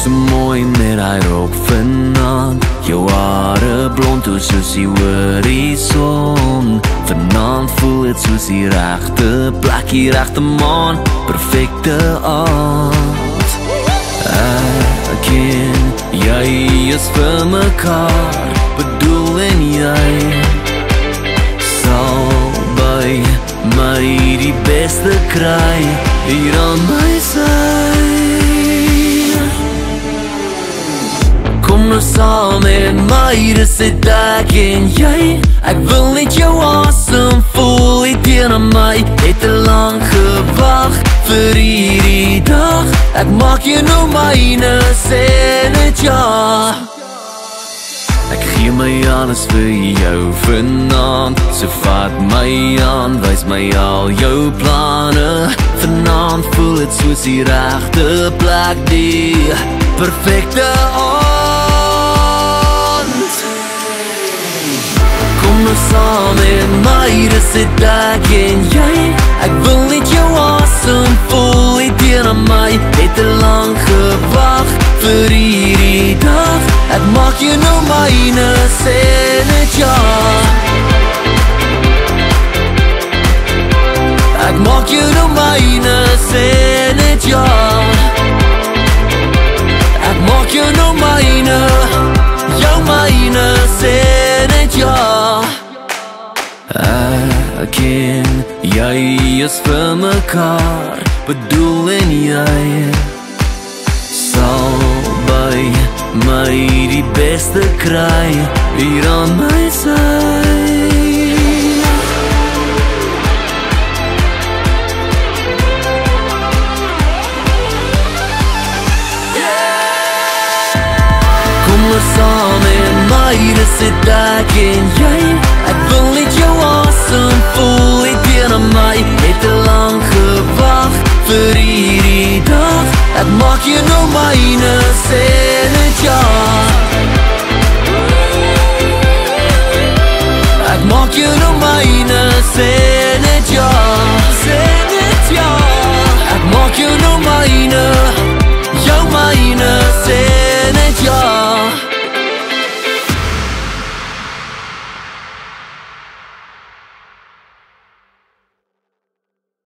so mooi met hy rok vanaand. Jou hare blond soos die horison. Vanaand voel het soos die regte plek, die regte maan, perfecte aand. Ek en jy is vir mekaar bedoel en jy sal by my die beste kry hier aan my sy. Kom nou saam met my, dis dit ek en jy. Ek wil net jou asem voel hier teen aan my. Het te lang gewag vir hierdie dag. Ek maak jou nou myne, sê net ja. Ek gee my alles vir jou vanaand. So vat my aan, wys my al jou planne. Vanaand voel het soos die regte plek, die perfecte aand. Kom nou saam met my, dis dit ek en jy. Ek wil net jou asem voel hier teen aan my. Het te lang gewag vir hierdie dag. Ek maak jou nou myne, sê net ja. Ek maak jou nou myne, sê net ja. Ek maak jou nou myne, jou myne, sê net ja. Ek en jy is vir mekaar bedoel en jy sal by my die beste kry hier aan my sy. Kom nou saam met my, dis dit ek en jy. Ek wil net jou asem voel hier teen aan my. Het te lang gewag vir hierdie dag. Ek maak jou nou myne, sê net ja. Ek maak jou nou myne, sê net ja. Sê net ja.